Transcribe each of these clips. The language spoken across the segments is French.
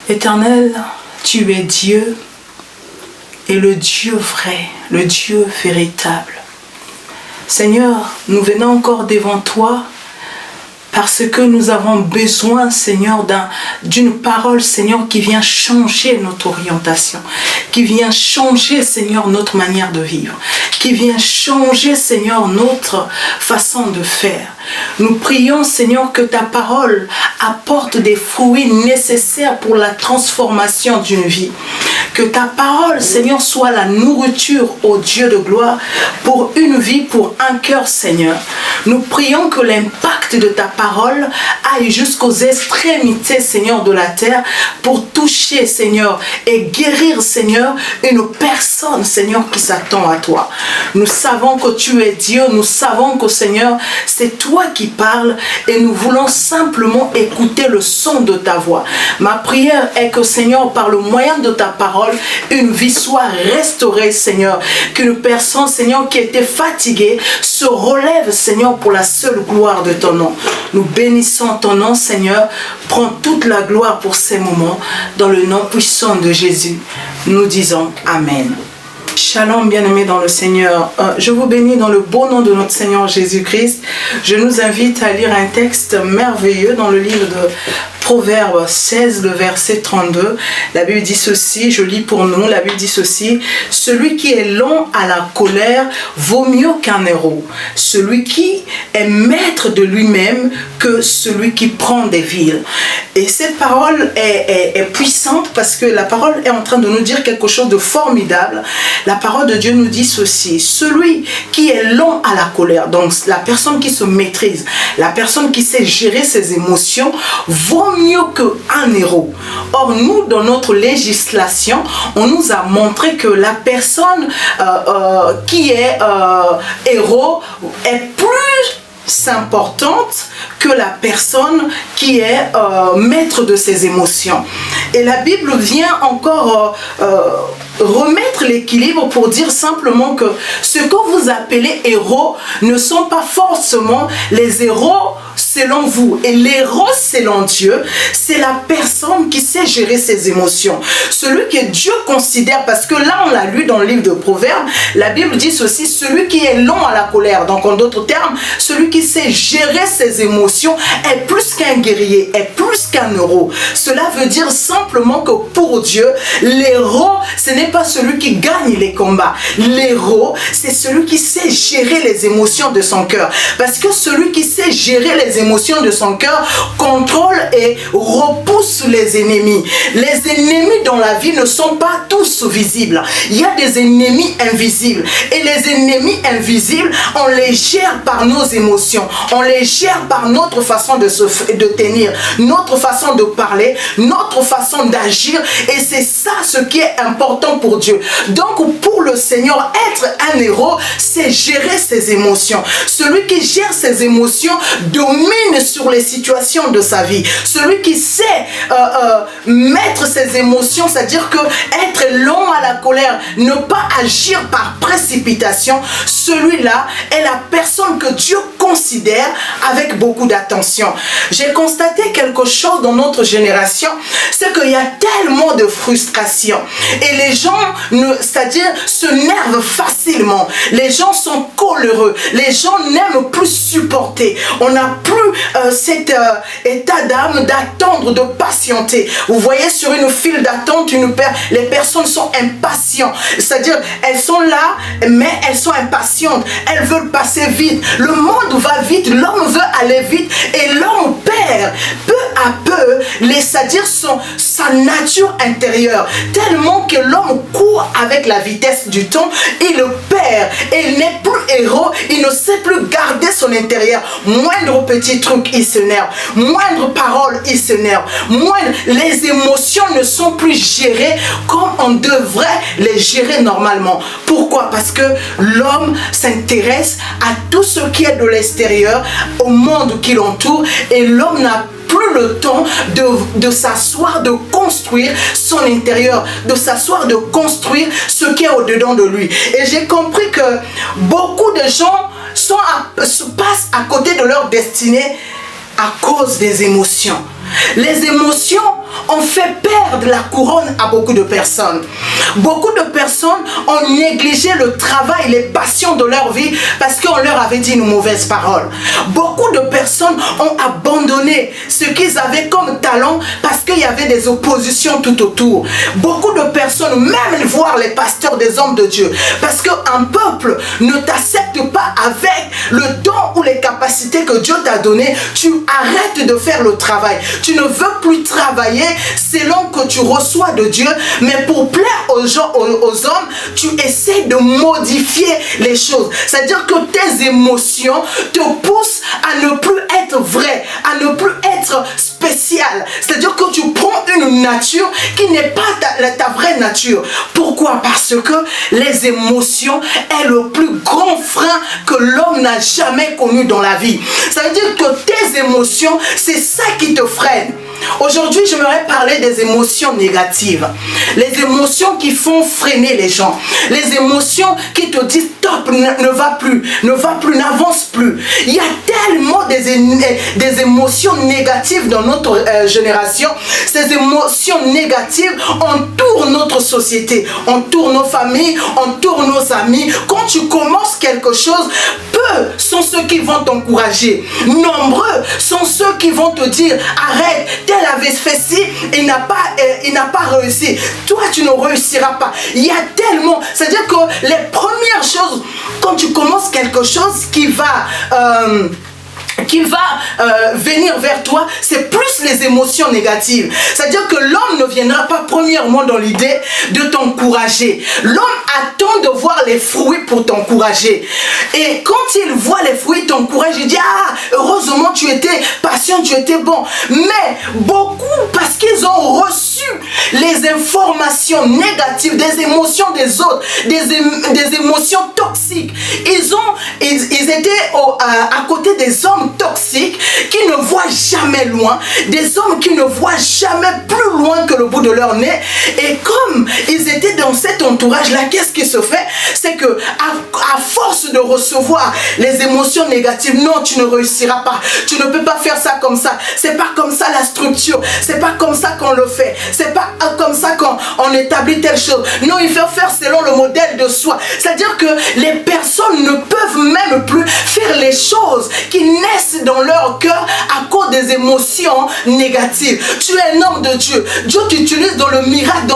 Éternel, tu es Dieu et le Dieu vrai, le Dieu véritable. Seigneur, nous venons encore devant toi parce que nous avons besoin, Seigneur, d'une parole, Seigneur, qui vient changer notre orientation, qui vient changer, Seigneur, notre manière de vivre, qui vient changer, Seigneur, notre façon de faire. Nous prions, Seigneur, que ta parole apporte des fruits nécessaires pour la transformation d'une vie. Que ta parole, Seigneur, soit la nourriture au Dieu de gloire pour une vie, pour un cœur, Seigneur. Nous prions que l'impact de ta parole aille jusqu'aux extrémités, Seigneur, de la terre pour toucher, Seigneur, et guérir, Seigneur, une personne, Seigneur, qui s'attend à toi. Nous savons que tu es Dieu, nous savons que, Seigneur, c'est toi qui parles et nous voulons simplement écouter le son de ta voix. Ma prière est que, Seigneur, par le moyen de ta parole, une vie soit restaurée, Seigneur. Qu'une personne, Seigneur, qui était fatiguée se relève, Seigneur, pour la seule gloire de ton nom. Nous bénissons ton nom, Seigneur. Prends toute la gloire pour ces moments. Dans le nom puissant de Jésus, nous disons Amen. Shalom, bien-aimés dans le Seigneur. Je vous bénis dans le beau nom de notre Seigneur Jésus-Christ. Je nous invite à lire un texte merveilleux dans le livre de Proverbe 16, le verset 32. La Bible dit ceci, je lis pour nous, la Bible dit ceci: celui qui est lent à la colère vaut mieux qu'un héros. Celui qui est maître de lui-même que celui qui prend des villes. Et cette parole est puissante parce que la parole est en train de nous dire quelque chose de formidable. La parole de Dieu nous dit ceci: celui qui est lent à la colère, donc la personne qui se maîtrise, la personne qui sait gérer ses émotions, vaut mieux qu'un héros. Or, nous, dans notre législation, on nous a montré que la personne qui est héros est plus importante que la personne qui est maître de ses émotions. Et la Bible vient encore remettre l'équilibre pour dire simplement que ce que vous appelez héros ne sont pas forcément les héros selon vous. Et l'héros selon Dieu, c'est la personne qui sait gérer ses émotions. Celui que Dieu considère, parce que là on l'a lu dans le livre de Proverbes, la Bible dit ceci: celui qui est lent à la colère. Donc en d'autres termes, celui qui sait gérer ses émotions est plus qu'un guerrier, est plus qu'un héros. Cela veut dire simplement que pour Dieu, l'héros, ce n'est pas celui qui gagne les combats. L'héros, c'est celui qui sait gérer les émotions de son cœur. Parce que celui qui sait gérer les émotions de son cœur contrôle et repousse les ennemis. Les ennemis dans la vie ne sont pas tous visibles. Il y a des ennemis invisibles. Et les ennemis invisibles, on les gère par nos émotions. On les gère par notre façon de tenir, notre façon de parler, notre façon d'agir. Et c'est ça ce qui est important pour Dieu. Donc pour le Seigneur, être un héros, c'est gérer ses émotions. Celui qui gère ses émotions domine sur les situations de sa vie. Celui qui sait mettre ses émotions, c'est-à-dire que être lent à la colère, ne pas agir par précipitation, celui-là est la personne que Dieu considère avec beaucoup d'attention. J'ai constaté quelque chose dans notre génération, c'est qu'il y a tellement de frustration et les gens, c'est-à-dire, se nervent facilement. Les gens sont coléreux, les gens n'aiment plus supporter. On n'a plus cet état d'âme d'attendre, de patienter. Vous voyez, sur une file d'attente, les personnes sont impatientes. C'est-à-dire, elles sont là, mais elles sont impatientes. Elles veulent passer vite. Le monde va vite, l'homme veut aller vite et l'homme perd peu à peu, c'est-à-dire sa nature intérieure. Tellement que l'homme court avec la vitesse du temps, il le perd et il n'est plus héros, il ne sait plus garder son intérieur. Moindre petit truc, il s'énerve. Moindre parole, il s'énerve. Les émotions ne sont plus gérées comme on devrait les gérer normalement. Pourquoi? Parce que l'homme s'intéresse à tout ce qui est de l'extérieur, au monde qui l'entoure, et l'homme n'a plus le temps de s'asseoir, de construire son intérieur, de s'asseoir, de construire ce qui est au-dedans de lui. Et j'ai compris que beaucoup de gens se passent à côté de leur destinée à cause des émotions. Les émotions ont fait perdre la couronne à beaucoup de personnes. Beaucoup de personnes ont négligé le travail, les passions de leur vie parce qu'on leur avait dit une mauvaise parole. Beaucoup de personnes ont abandonné ce qu'ils avaient comme talent parce qu'il y avait des oppositions tout autour. Beaucoup de personnes, même voir les pasteurs des hommes de Dieu, parce qu'un peuple ne t'accepte pas avec le don ou les capacités que Dieu t'a donné, tu arrêtes de faire le travail. Tu ne veux plus travailler selon que tu reçois de Dieu, mais pour plaire aux gens, aux hommes, tu essaies de modifier les choses. C'est-à-dire que tes émotions te poussent à ne plus être vrai, à ne plus être spécial. C'est-à-dire que tu prends une nature qui n'est pas ta vraie nature. Pourquoi? Parce que les émotions est le plus grand frein que l'homme n'a jamais connu dans la vie. Ça veut dire que tes émotions, c'est ça qui te freine. Aujourd'hui, j'aimerais parler des émotions négatives. Les émotions qui font freiner les gens. Les émotions qui te disent stop, ne va plus, n'avance plus. Il y a tellement des émotions négatives dans notre génération. Ces émotions négatives entourent notre société, entourent nos familles, entourent nos amis. Quand tu commences quelque chose, peu sont ceux qui vont t'encourager. Nombreux sont ceux qui vont te dire arrête, tel avait fait ci, il n'a pas réussi. Toi, tu ne réussiras pas. Il y a tellement, c'est-à-dire que les premières choses, quand tu commences quelque chose qui va venir vers toi, c'est plus les émotions négatives. C'est-à-dire que l'homme ne viendra pas premièrement dans l'idée de t'encourager. L'homme attend de voir les fruits pour t'encourager. Et quand il voit les fruits, t'encourage, il dit ah, heureusement tu étais patient, tu étais bon. Mais beaucoup, parce qu'ils ont reçu les informations négatives, des émotions des autres, des émotions toxiques, ils étaient à côté des hommes toxiques qui ne voient jamais loin, des hommes qui ne voient jamais plus loin que le bout de leur nez. Et comme ils étaient dans cet entourage-là, qu'est-ce qui se fait? C'est que à force de recevoir les émotions négatives, non, tu ne réussiras pas, tu ne peux pas faire ça comme ça, c'est pas comme ça la structure, c'est pas comme ça qu'on le fait, c'est pas comme ça qu'on établit telle chose. Non, il faut faire selon le modèle de soi. C'est-à-dire que les personnes ne peuvent même plus faire les choses qui naissent dans leur cœur à cause des émotions négatives. Tu es un homme de Dieu. Dieu t'utilise dans le miracle,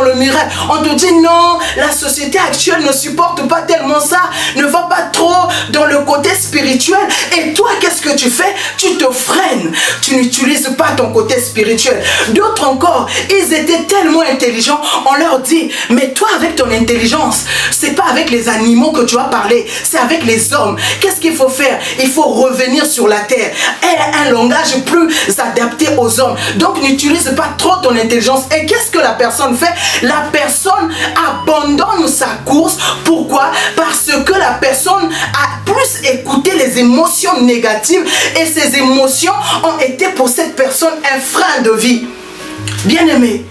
On te dit non, la société actuelle ne supporte pas tellement ça, ne va pas trop dans le côté spirituel. Et toi, qu'est-ce que tu fais? Tu te freines. Tu n'utilises pas ton côté spirituel. D'autres encore, ils étaient tellement intelligents, on leur dit, mais toi avec ton intelligence, c'est pas avec les animaux que tu vas parler, c'est avec les hommes. Qu'est-ce qu'il faut faire? Il faut revenir sur la terre. Un langage plus adapté aux hommes. Donc n'utilise pas trop ton intelligence. Et qu'est-ce que la personne fait? La personne abandonne sa course. Pourquoi? Parce que la personne a plus écouté les émotions négatives et ces émotions ont été pour cette personne un frein de vie. Bien-aimé,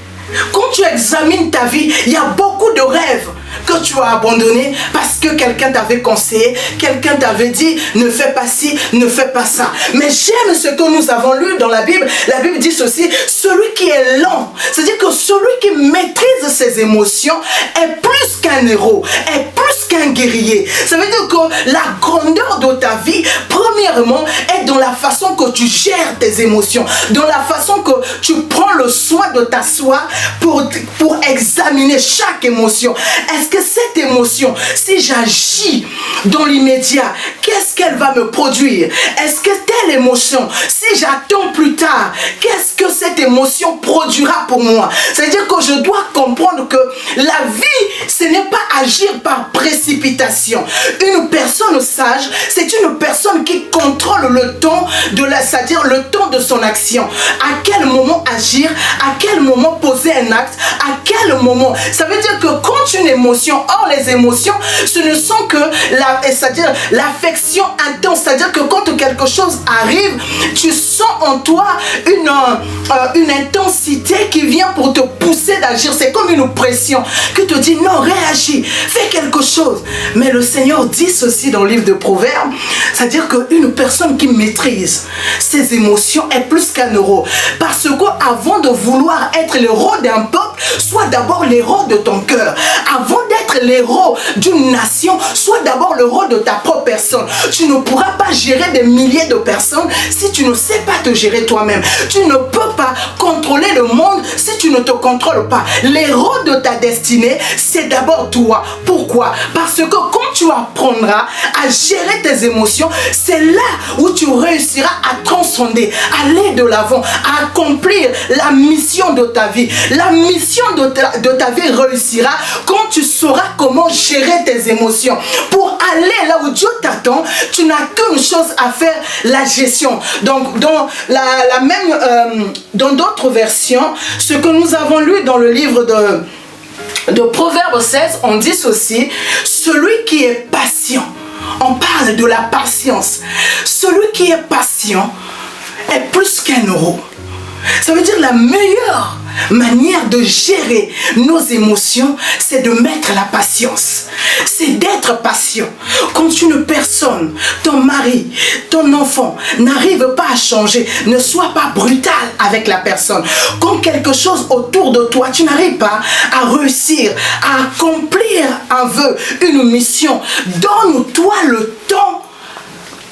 quand tu examines ta vie, il y a beaucoup de rêves que tu as abandonné parce que quelqu'un t'avait conseillé, quelqu'un t'avait dit ne fais pas ci, ne fais pas ça. Mais j'aime ce que nous avons lu dans la Bible. La Bible dit ceci, celui qui est lent, c'est-à-dire que celui qui maîtrise ses émotions est plus qu'un héros, est plus qu'un guerrier. Ça veut dire que la grandeur de ta vie, premièrement, est dans la façon que tu gères tes émotions, dans la façon que tu prends le soin de t'asseoir pour examiner chaque émotion. Est-ce que cette émotion, si j'agis dans l'immédiat, qu'est-ce qu'elle va me produire? Est-ce que telle émotion, si j'attends plus tard, qu'est-ce que cette émotion produira pour moi? C'est-à-dire que je dois comprendre que la vie, ce n'est pas agir par précipitation. Une personne sage, c'est une personne qui contrôle le temps c'est-à-dire le temps de son action. À quel moment agir, à quel moment poser un acte, à quel moment. Ça veut dire que quand une émotion, or les émotions, ce ne sont que c'est-à-dire l'affection intense. C'est-à-dire que quand quelque chose arrive, tu sens en toi une intensité qui vient pour te pousser réagir. C'est comme une pression qui te dit non, réagis, fais quelque chose. Mais le Seigneur dit ceci dans le livre de Proverbes, c'est-à-dire qu'une personne qui maîtrise ses émotions est plus qu'un héros. Parce qu'avant de vouloir être l'héros d'un peuple, sois d'abord l'héros de ton cœur. Avant d'être l'héros d'une nation, sois d'abord l'héros de ta propre personne. Tu ne pourras pas gérer des milliers de personnes si tu ne sais pas te gérer toi-même. Tu ne peux pas contrôler le monde si tu ne te contrôles pas. L'héros de ta destinée, c'est d'abord toi. Pourquoi? Parce que quand tu apprendras à gérer tes émotions, c'est là où tu réussiras à transcender, à aller de l'avant, à accomplir la mission de ta vie. La mission de ta vie réussira quand tu sauras comment gérer tes émotions. Pour aller là où Dieu t'attend, tu n'as qu'une chose à faire, la gestion. Donc dans dans d'autres versions, ce que nous avons lu dans le livre de Proverbes 16, on dit ceci: celui qui est patient, on parle de la patience, celui qui est patient est plus qu'un héros. Ça veut dire la meilleure manière de gérer nos émotions, c'est de mettre la patience. C'est d'être patient. Quand une personne, ton mari, ton enfant, n'arrive pas à changer, ne sois pas brutal avec la personne. Quand quelque chose autour de toi, tu n'arrives pas à réussir, à accomplir un vœu, une mission, donne-toi le temps.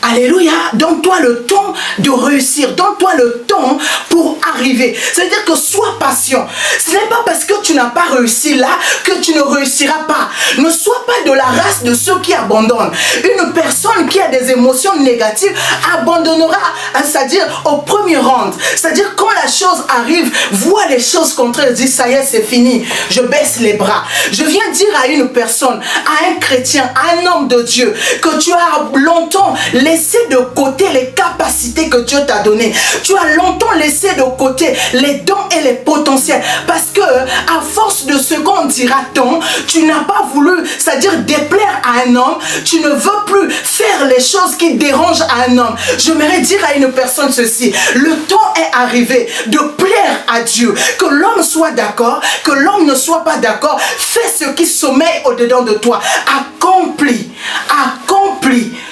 Alléluia, donne-toi le temps de réussir, donne-toi le temps pour arriver. C'est-à-dire que sois patient. Ce n'est pas parce que tu n'as pas réussi là que tu ne réussiras pas. Ne sois pas de la race de ceux qui abandonnent. Une personne qui a des émotions négatives abandonnera, c'est-à-dire au premier round. C'est-à-dire quand la chose arrive, voit les choses contraires, dit ça y est, c'est fini, je baisse les bras. Je viens dire à une personne, à un chrétien, à un homme de Dieu, que tu as longtemps laissé de côté les capacités que Dieu t'a données. Tu as longtemps laissé de côté les dons et les potentiels parce que à force de ce qu'on dira tant, tu n'as pas voulu, c'est-à-dire déplaire à un homme, tu ne veux plus faire les choses qui dérangent à un homme. J'aimerais dire à une personne ceci: le temps est arrivé de plaire à Dieu, que l'homme soit d'accord, que l'homme ne soit pas d'accord. Fais ce qui sommeille au-dedans de toi. Accomplis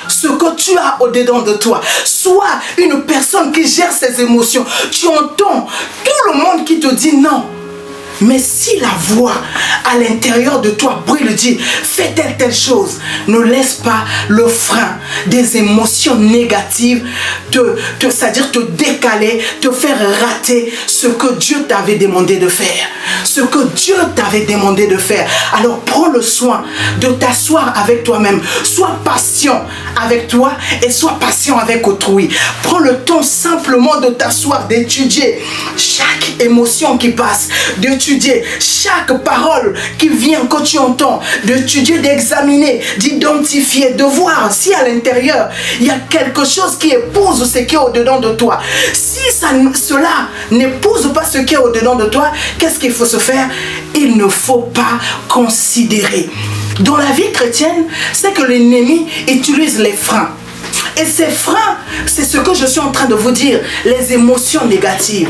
ce que tu as au-dedans de toi. Sois une personne qui gère ses émotions. Tu entends tout le monde qui te dit non. Mais si la voix à l'intérieur de toi brûle, dit fais telle chose, ne laisse pas le frein des émotions négatives c'est-à-dire te décaler, te faire rater ce que Dieu t'avait demandé de faire. Ce que Dieu t'avait demandé de faire. Alors prends le soin de t'asseoir avec toi-même. Sois patient avec toi et sois patient avec autrui. Prends le temps simplement de t'asseoir, d'étudier chaque émotion qui passe, d'étudier chaque parole qui vient, que tu entends, d'étudier, d'examiner, d'identifier, de voir si à l'intérieur il y a quelque chose qui épouse ce qui est au-dedans de toi. Si cela n'épouse pas ce qui est au-dedans de toi, qu'est-ce qu'il faut se faire? Il ne faut pas considérer. Dans la vie chrétienne, c'est que l'ennemi utilise les freins. Et ces freins, c'est ce que je suis en train de vous dire, les émotions négatives.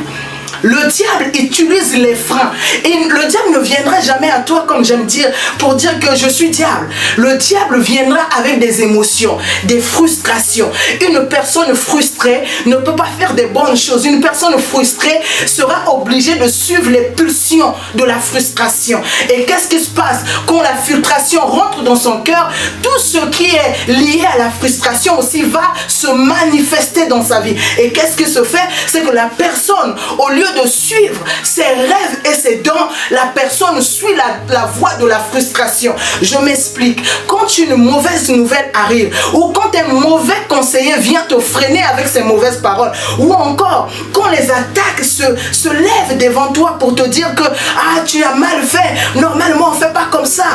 Le diable utilise les freins. Et le diable ne viendra jamais à toi, comme j'aime dire, pour dire que je suis diable. Le diable viendra avec des émotions, des frustrations. Une personne frustrée ne peut pas faire des bonnes choses. Une personne frustrée sera obligée de suivre les pulsions de la frustration. Et qu'est-ce qui se passe quand la frustration rentre dans son cœur? Tout ce qui est lié à la frustration aussi va se manifester dans sa vie. Et qu'est-ce qui se fait? C'est que la personne, au lieu de suivre ses rêves et ses dons, la personne suit la voie de la frustration. Je m'explique. Quand une mauvaise nouvelle arrive, ou quand un mauvais conseiller vient te freiner avec ses mauvaises paroles, ou encore quand les attaques se lèvent devant toi pour te dire que tu as mal fait, normalement on ne fait pas comme ça,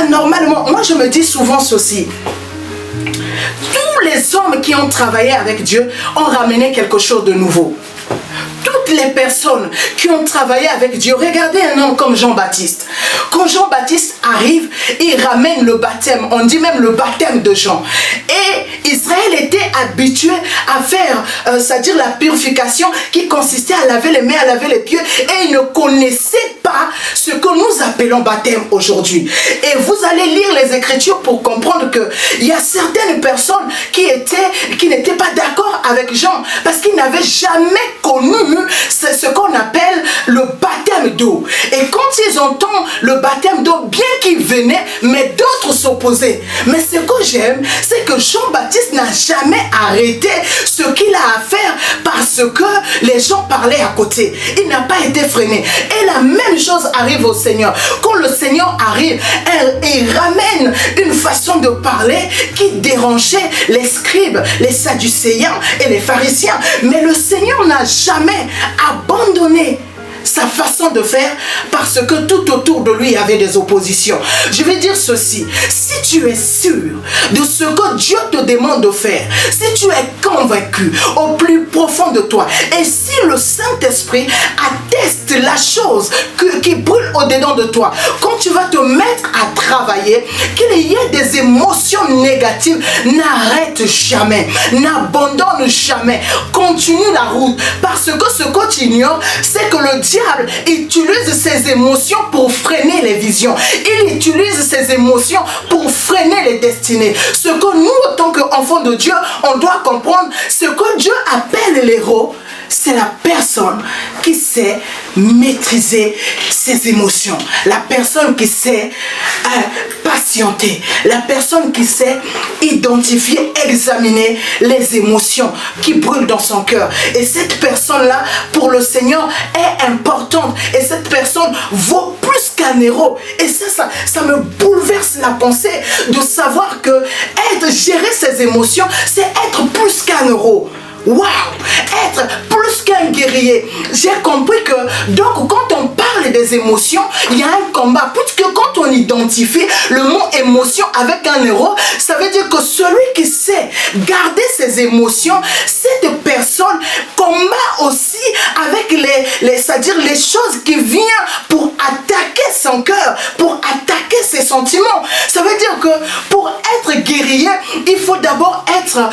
normalement, moi je me dis souvent ceci: tous les hommes qui ont travaillé avec Dieu ont ramené quelque chose de nouveau. toutes les personnes qui ont travaillé avec Dieu, regardez un homme comme Jean-Baptiste. Quand Jean-Baptiste arrive, il ramène le baptême, on dit même le baptême de Jean. Et Israël était habitué à faire, c'est-à-dire la purification qui consistait à laver les mains, à laver les pieds, et il ne connaissait pas ce que nous appelons baptême aujourd'hui. Et vous allez lire les Écritures pour comprendre qu'il y a certaines personnes qui n'étaient pas d'accord avec Jean, parce qu'ils n'avaient jamais connu ce qu'on appelle le baptême d'eau. Et quand ils entendent le baptême d'eau, bien qu'il venait, mais d'autres s'opposaient. Mais ce que j'aime, c'est que Jean-Baptiste n'a jamais arrêté ce qu'il a à faire parce que les gens parlaient à côté. Il n'a pas été freiné. Et la même chose arrive au Seigneur. Quand le Seigneur arrive, il ramène une façon de parler qui dérangeait les scribes, les sadducéens et les pharisiens. Mais le Seigneur n'a jamais abandonné sa façon de faire parce que tout autour de lui il y avait des oppositions. Je vais dire ceci, si tu es sûr de ce que Dieu te demande de faire, si tu es convaincu au plus profond de toi, et si le Saint-Esprit atteste la chose qui brûle au-dedans de toi, quand tu vas te mettre à travailler, qu'il y ait des émotions négatives, n'arrête jamais, n'abandonne jamais, continue la route, parce que ce que tu ignores, c'est que le diable utilise ses émotions pour freiner les visions. Il utilise ses émotions pour freiner les destinées. Ce que nous, en tant qu'enfants de Dieu, on doit comprendre, ce que Dieu appelle l'héros, c'est la personne qui sait maîtriser ses émotions, la personne qui sait patienter, la personne qui sait identifier, examiner les émotions qui brûlent dans son cœur. Et cette personne-là, pour le Seigneur, est importante. Et cette personne vaut plus qu'un héros. Et ça me bouleverse la pensée de savoir que gérer ses émotions, c'est être plus qu'un héros. Waouh! Être plus qu'un guerrier. J'ai compris que, donc, quand on parle des émotions, il y a un combat. Puisque quand on identifie le mot émotion avec un héros, ça veut dire que celui qui sait garder ses émotions, cette personne combat aussi avec c'est-à-dire les choses qui viennent pour attaquer son cœur, pour attaquer ses sentiments. Ça veut dire que pour être guerrier, il faut d'abord être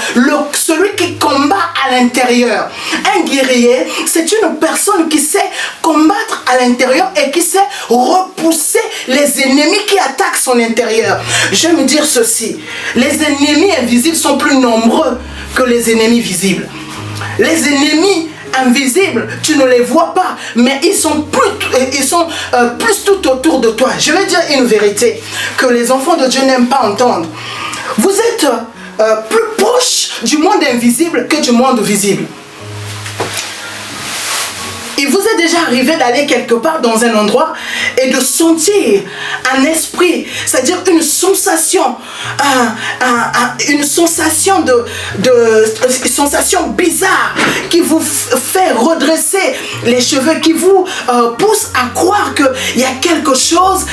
celui qui combat à l'intérieur. Un guerrier, c'est une personne qui sait combattre à l'intérieur et qui sait repousser les ennemis qui attaquent son intérieur. Je vais me dire ceci, les ennemis invisibles sont plus nombreux que les ennemis visibles. Les ennemis invisibles, tu ne les vois pas, mais ils sont plus tout autour de toi. Je vais dire une vérité que les enfants de Dieu n'aiment pas entendre. Vous êtes plus proche du monde invisible que du monde visible. Il vous est déjà arrivé d'aller quelque part dans un endroit et de sentir un esprit, c'est-à-dire une sensation, une sensation sensation bizarre qui vous fait redresser les cheveux, qui vous pousse à croire qu'il y a quelque chose,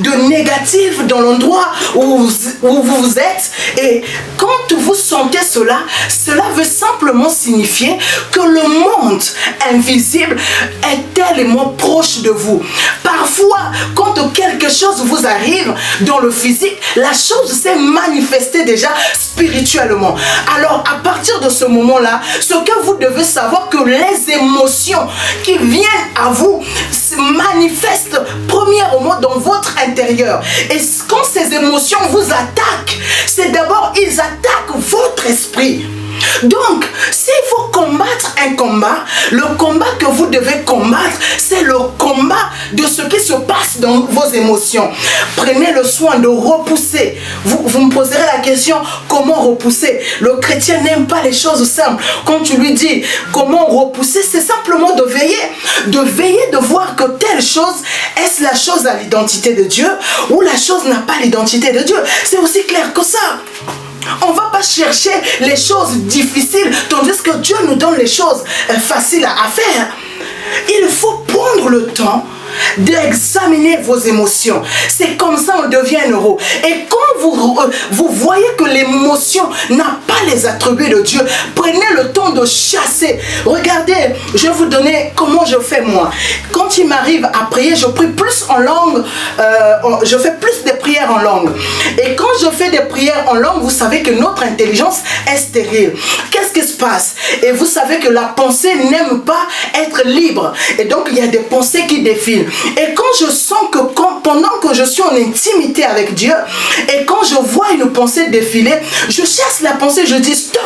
de négatif dans l'endroit où vous êtes. Et quand vous sentez cela, cela veut simplement signifier que le monde invisible est tellement proche de vous. Parfois, quand quelque chose vous arrive dans le physique, la chose s'est manifestée déjà spirituellement. Alors, à partir de ce moment-là, ce que vous devez savoir, que les émotions qui viennent à vous se manifestent premièrement dans votre intérieur. Et quand ces émotions vous attaquent, c'est d'abord, ils attaquent votre esprit. Donc, s'il faut combattre un combat, le combat que vous devez combattre, c'est le combat de ce qui se passe dans vos émotions. Prenez le soin de repousser. Vous me poserez la question, comment repousser? Le chrétien n'aime pas les choses simples. Quand tu lui dis comment repousser, c'est simplement de veiller, de voir que telle chose, est-ce la chose à l'identité de Dieu ou la chose n'a pas l'identité de Dieu? C'est aussi clair que ça. On ne va pas chercher les choses difficiles, tandis que Dieu nous donne les choses faciles à faire. Il faut prendre le temps d'examiner vos émotions. C'est comme ça on devient un héros. Et quand vous voyez que l'émotion n'a pas les attributs de Dieu, prenez le temps de chasser. Regardez, je vais vous donner comment je fais moi. Quand il m'arrive à prier, je prie plus en langue, je fais plus de prières en langue. Et quand je fais des prières en langue, vous savez que notre intelligence est stérile. Qu'est-ce qui se passe? Et vous savez que la pensée n'aime pas être libre. Et donc, il y a des pensées qui défilent. Et quand je sens que pendant que je suis en intimité avec Dieu, et quand je vois une pensée défiler, je chasse la pensée, je dis stop.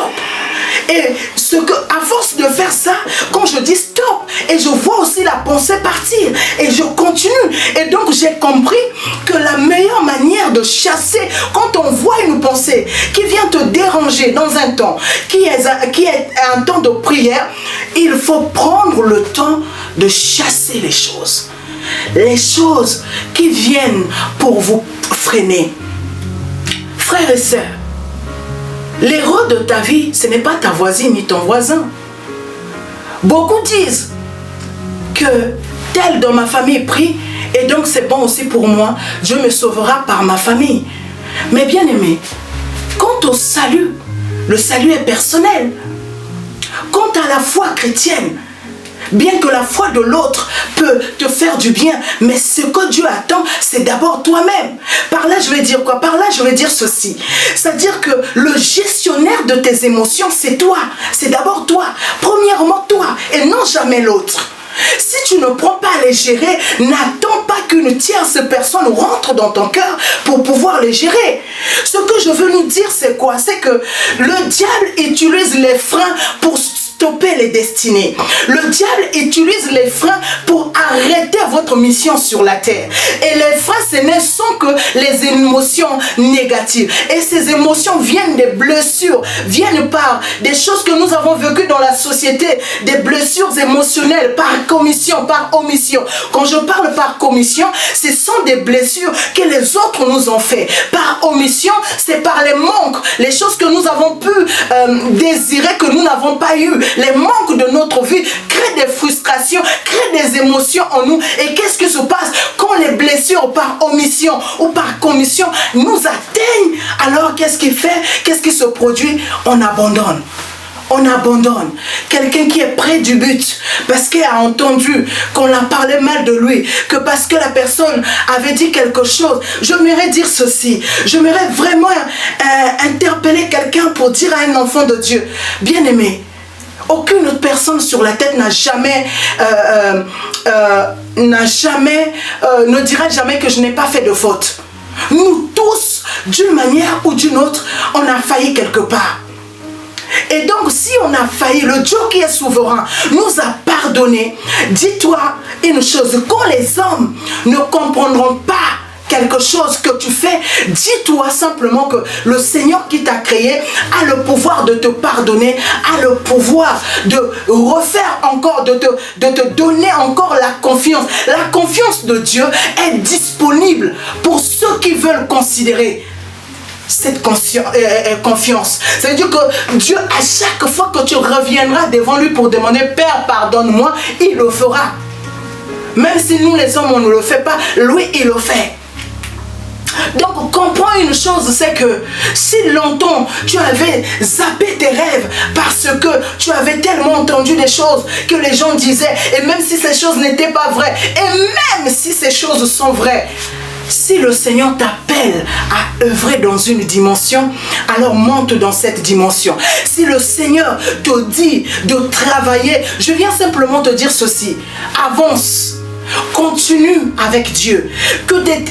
Et à force de faire ça, quand je dis stop, et je vois aussi la pensée partir, et je continue. Et donc j'ai compris que la meilleure manière de chasser, quand on voit une pensée qui vient te déranger dans un temps, qui est un temps de prière, il faut prendre le temps de chasser les choses. Les choses qui viennent pour vous freiner. Frères et sœurs, l'héros de ta vie, ce n'est pas ta voisine ni ton voisin. Beaucoup disent que tel dans ma famille prie et donc c'est bon aussi pour moi, Dieu me sauvera par ma famille. Mais bien aimé, quant au salut, le salut est personnel. Quant à la foi chrétienne, bien que la foi de l'autre peut te faire du bien, mais ce que Dieu attend, c'est d'abord toi-même. Par là, je vais dire quoi? Par là, je vais dire ceci. C'est-à-dire que le gestionnaire de tes émotions, c'est toi. C'est d'abord toi. Premièrement, toi, et non jamais l'autre. Si tu ne prends pas à les gérer, n'attends pas qu'une tierce personne rentre dans ton cœur pour pouvoir les gérer. Ce que je veux nous dire, c'est quoi? C'est que le diable utilise les freins pour stopper les destinées. Le diable utilise les freins pour arrêter votre mission sur la terre. Et les freins, ce ne sont que les émotions négatives. Et ces émotions viennent des blessures, viennent par des choses que nous avons vécues dans la société, des blessures émotionnelles par commission, par omission. Quand je parle par commission, ce sont des blessures que les autres nous ont fait. Par omission, c'est par les manques, les choses que nous avons pu désirer que nous n'avons pas eu. Les manques de notre vie créent des frustrations, créent des émotions en nous. Et qu'est-ce qui se passe quand les blessures par omission ou par commission nous atteignent? Alors qu'est-ce qui fait? Qu'est-ce qui se produit? On abandonne. On abandonne. Quelqu'un qui est près du but parce qu'il a entendu qu'on a parlé mal de lui, que parce que la personne avait dit quelque chose. J'aimerais dire ceci. J'aimerais vraiment interpeller quelqu'un pour dire à un enfant de Dieu, bien-aimé, aucune autre personne sur la tête n'a jamais, ne dira jamais que je n'ai pas fait de faute. Nous tous, d'une manière ou d'une autre, on a failli quelque part. Et donc, si on a failli, le Dieu qui est souverain nous a pardonné. Dis-toi une chose, quand les hommes ne comprendront pas quelque chose que tu fais, dis-toi simplement que le Seigneur qui t'a créé a le pouvoir de te pardonner, a le pouvoir de refaire encore, de te donner encore la confiance. La confiance de Dieu est disponible pour ceux qui veulent considérer cette confiance. Ça veut dire que Dieu, à chaque fois que tu reviendras devant lui pour demander Père, pardonne-moi, il le fera. Même si nous les hommes on ne le fait pas, lui il le fait. Donc comprends une chose, c'est que si longtemps tu avais zappé tes rêves parce que tu avais tellement entendu des choses que les gens disaient, et même si ces choses n'étaient pas vraies, et même si ces choses sont vraies, si le Seigneur t'appelle à œuvrer dans une dimension, alors monte dans cette dimension. Si le Seigneur te dit de travailler, je viens simplement te dire ceci, avance. Continue avec Dieu. Que tes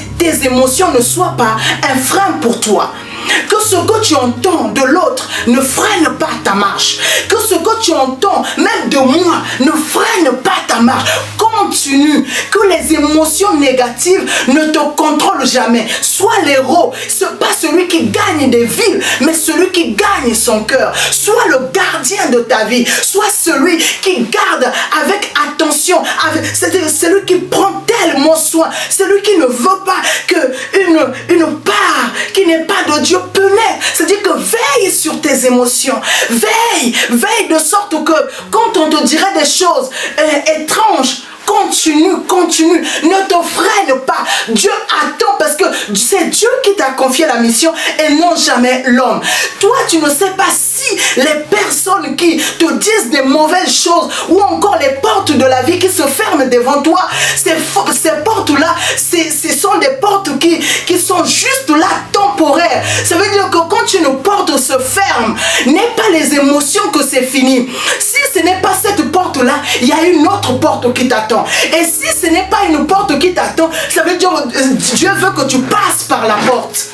émotions ne soient pas un frein pour toi. Que ce que tu entends de l'autre ne freine pas ta marche. Que ce que tu entends, même de moi, ne freine pas ta marche. Continue. Que les émotions négatives ne te contrôlent jamais. Sois l'héros. Pas celui qui gagne des villes, mais celui qui gagne son cœur. Sois le gardien de ta vie. Sois celui qui garde avec attention. Celui qui prend tellement soin. Celui qui ne veut pas qu'une part qui n'est pas de Dieu peut naître. C'est-à-dire que veille sur tes émotions. Veille de sorte que quand on te dirait des choses étranges, continue, ne te freine pas. Dieu attend parce que c'est Dieu qui t'a confié la mission et non jamais l'homme. Toi, tu ne sais pas si les personnes qui te disent des mauvaises choses ou encore les portes de la vie qui se ferment devant toi, ces portes-là, ce sont des portes qui sont juste là temporaires. Ça veut dire que quand une porte se ferme, n'est pas les émotions que c'est fini. Si ce n'est pas cette porte-là, il y a une autre porte qui t'attend. Et si ce n'est pas une porte qui t'attend, ça veut dire que Dieu veut que tu passes par la porte.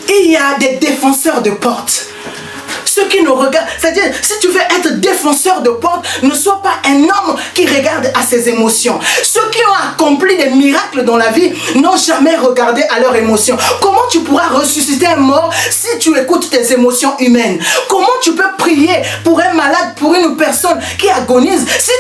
Et il y a des défenseurs de portes. Ceux qui nous regardent, c'est-à-dire, si tu veux être défenseur de porte, ne sois pas un homme qui regarde à ses émotions. Ceux qui ont accompli des miracles dans la vie n'ont jamais regardé à leurs émotions. Comment tu pourras ressusciter un mort si tu écoutes tes émotions humaines? Comment tu peux prier pour un malade, pour une personne qui agonise? Si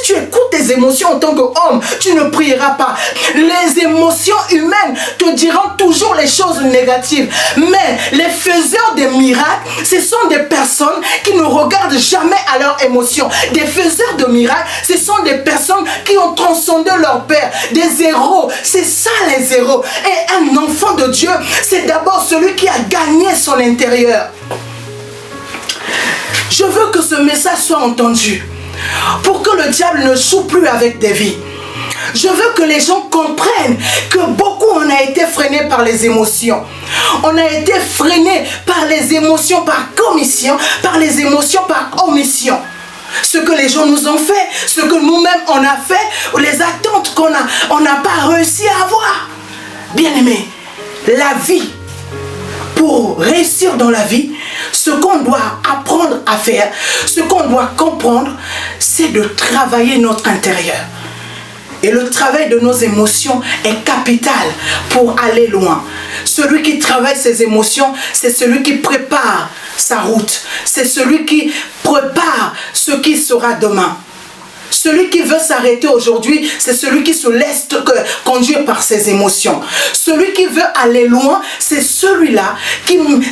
tu écoutes tes émotions en tant qu'homme, tu ne prieras pas. Les émotions humaines te diront toujours les choses négatives. Mais les faiseurs des miracles, ce sont des personnes qui ne regardent jamais à leurs émotions. Des faiseurs de miracles, ce sont des personnes qui ont transcendé leur père. Des héros, c'est ça les héros. Et un enfant de Dieu, c'est d'abord celui qui a gagné son intérieur. Je veux que ce message soit entendu pour que le diable ne joue plus avec des vies. Je veux que les gens comprennent que beaucoup on a été freinés par les émotions. On a été freinés par les émotions par commission, par les émotions par omission. Ce que les gens nous ont fait, ce que nous-mêmes on a fait, les attentes on n'a pas réussi à avoir. Bien-aimés, la vie, pour réussir dans la vie, ce qu'on doit apprendre à faire, ce qu'on doit comprendre, c'est de travailler notre intérieur. Et le travail de nos émotions est capital pour aller loin. Celui qui travaille ses émotions, c'est celui qui prépare sa route. C'est celui qui prépare ce qui sera demain. Celui qui veut s'arrêter aujourd'hui, c'est celui qui se laisse conduire par ses émotions. Celui qui veut aller loin, c'est celui-là,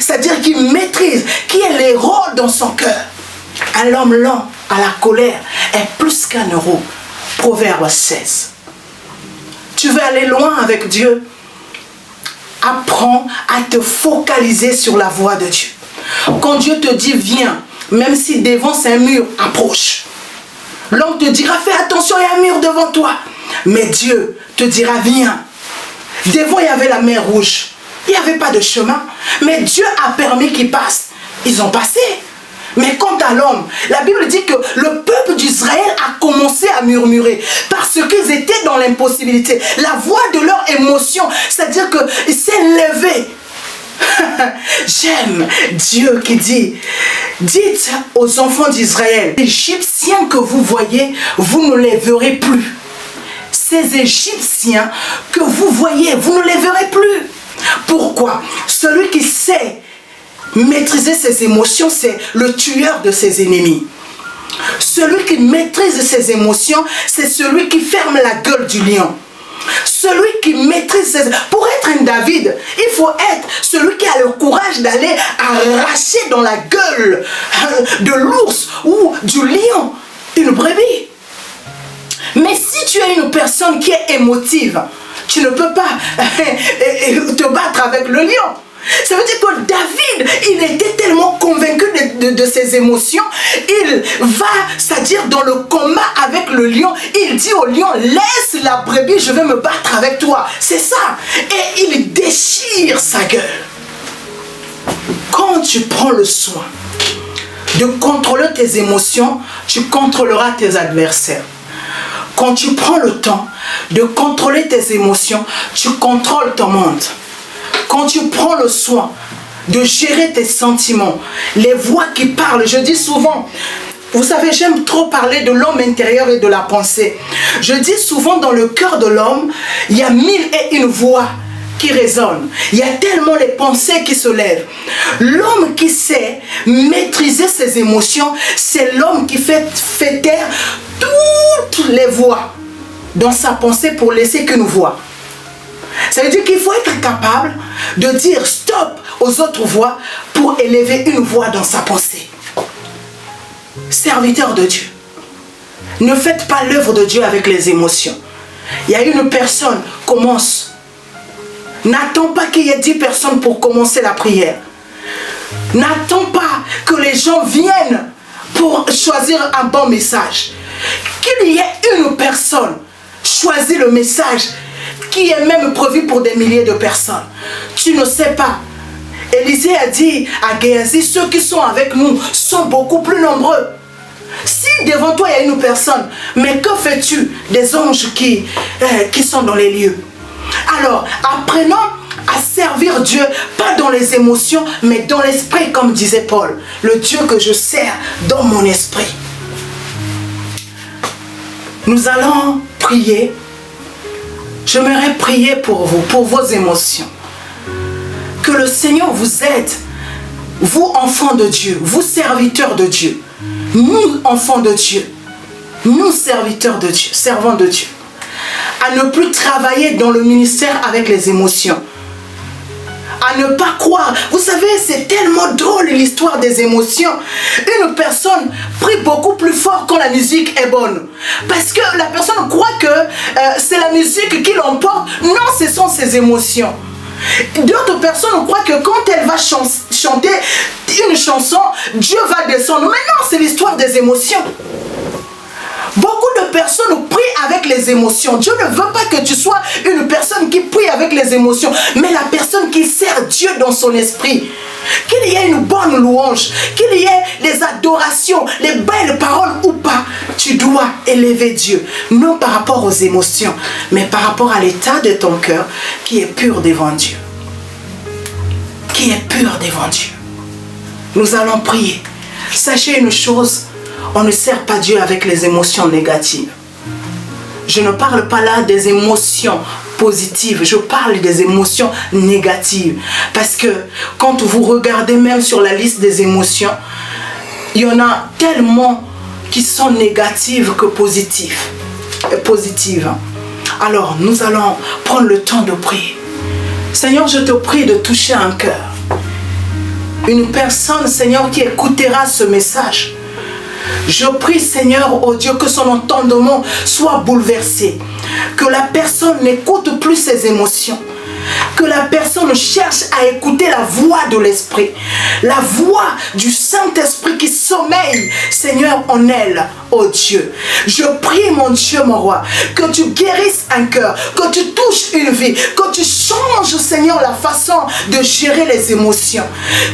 c'est-à-dire qui maîtrise, qui est l'héros dans son cœur. Un homme lent à la colère est plus qu'un héros. Proverbe 16. Tu veux aller loin avec Dieu? Apprends à te focaliser sur la voie de Dieu. Quand Dieu te dit viens, même si devant c'est un mur, approche. L'homme te dira fais attention, il y a un mur devant toi. Mais Dieu te dira viens. Devant il y avait la mer rouge. Il n'y avait pas de chemin. Mais Dieu a permis qu'ils passent. Ils ont passé. Mais quant à l'homme, la Bible dit que le peuple d'Israël a commencé à murmurer parce qu'ils étaient dans l'impossibilité. La voix de leur émotion, c'est-à-dire qu'il s'est levé. J'aime Dieu qui dit, dites aux enfants d'Israël, les Égyptiens que vous voyez, vous ne les verrez plus. Ces Égyptiens que vous voyez, vous ne les verrez plus. Pourquoi? Celui qui sait maîtriser ses émotions, c'est le tueur de ses ennemis. Celui qui maîtrise ses émotions, c'est celui qui ferme la gueule du lion. Celui qui maîtrise ses... Pour être un David, il faut être celui qui a le courage d'aller arracher dans la gueule de l'ours ou du lion une brebis. Mais si tu es une personne qui est émotive, tu ne peux pas te battre avec le lion. Ça veut dire que David, il était tellement convaincu de ses émotions, il va, c'est-à-dire dans le combat avec le lion, il dit au lion, laisse la brebis, je vais me battre avec toi. C'est ça. Et il déchire sa gueule. Quand tu prends le soin de contrôler tes émotions, tu contrôleras tes adversaires. Quand tu prends le temps de contrôler tes émotions, tu contrôles ton monde. Quand tu prends le soin de gérer tes sentiments, les voix qui parlent, je dis souvent, vous savez, j'aime trop parler de l'homme intérieur et de la pensée. Je dis souvent, dans le cœur de l'homme, il y a 1001 voix qui résonnent. Il y a tellement les pensées qui se lèvent. L'homme qui sait maîtriser ses émotions, c'est l'homme qui fait taire toutes les voix dans sa pensée pour laisser qu'une voix. Ça veut dire qu'il faut être capable de dire stop aux autres voix pour élever une voix dans sa pensée. Serviteur de Dieu, ne faites pas l'œuvre de Dieu avec les émotions. Il y a une personne qui commence N'attends pas qu'il y ait 10 personnes pour commencer la prière. N'attends pas que les gens viennent pour choisir un bon message. Qu'il y ait une personne, choisis le message qui est même prévu pour des milliers de personnes. Tu ne sais pas. Élisée a dit à Géasi, ceux qui sont avec nous sont beaucoup plus nombreux. Si devant toi il y a une personne, mais que fais-tu des anges qui sont dans les lieux? Alors, apprenons à servir Dieu, pas dans les émotions, mais dans l'esprit, comme disait Paul. Le Dieu que je sers dans mon esprit. Nous allons prier. J'aimerais prier pour vous, pour vos émotions. Que le Seigneur vous aide, vous enfants de Dieu, vous serviteurs de Dieu, nous enfants de Dieu, nous serviteurs de Dieu, servants de Dieu, à ne plus travailler dans le ministère avec les émotions. À ne pas croire. Vous savez, c'est tellement drôle l'histoire des émotions. Une personne prie beaucoup plus fort quand la musique est bonne. Parce que la personne croit que c'est la musique qui l'emporte. Non, ce sont ses émotions. D'autres personnes croient que quand elle va chanter une chanson, Dieu va descendre. Mais non, c'est l'histoire des émotions. Beaucoup de personnes prient avec les émotions. Dieu ne veut pas que tu sois une personne qui prie avec les émotions, mais la personne qui sert Dieu dans son esprit. Qu'il y ait une bonne louange, qu'il y ait des adorations, les belles paroles ou pas, tu dois élever Dieu. Non par rapport aux émotions, mais par rapport à l'état de ton cœur qui est pur devant Dieu. Qui est pur devant Dieu. Nous allons prier. Sachez une chose, on ne sert pas Dieu avec les émotions négatives. Je ne parle pas là des émotions positives, je parle des émotions négatives. Parce que quand vous regardez même sur la liste des émotions, il y en a tellement qui sont négatives que positives. Alors, nous allons prendre le temps de prier. Seigneur, je te prie de toucher un cœur. Une personne, Seigneur, qui écoutera ce message. Je prie, Seigneur, oh Dieu, que son entendement soit bouleversé. Que la personne n'écoute plus ses émotions. Que la personne cherche à écouter la voix de l'Esprit. La voix du Saint-Esprit qui sommeille, Seigneur, en elle, oh Dieu. Je prie, mon Dieu, mon roi, que tu guérisses un cœur, que tu touches une vie, que tu changes, Seigneur, la façon de gérer les émotions.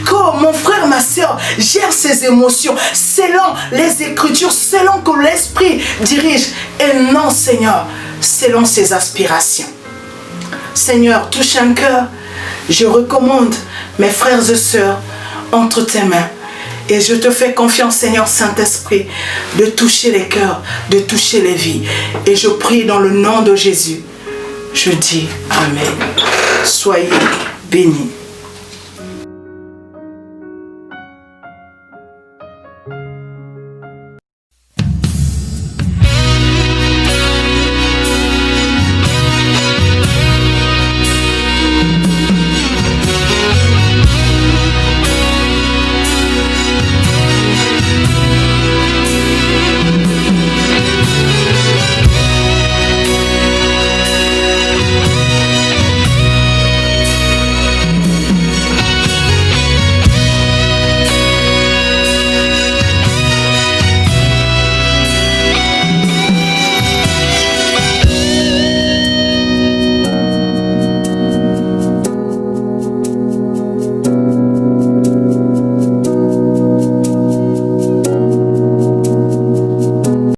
Que mon frère, ma soeur, gère ses émotions selon les Écritures, selon que l'Esprit dirige. Et non, Seigneur, selon ses aspirations. Seigneur, touche un cœur. Je recommande mes frères et sœurs entre tes mains. Et je te fais confiance, Seigneur Saint-Esprit, de toucher les cœurs, de toucher les vies. Et je prie dans le nom de Jésus. Je dis Amen. Soyez bénis.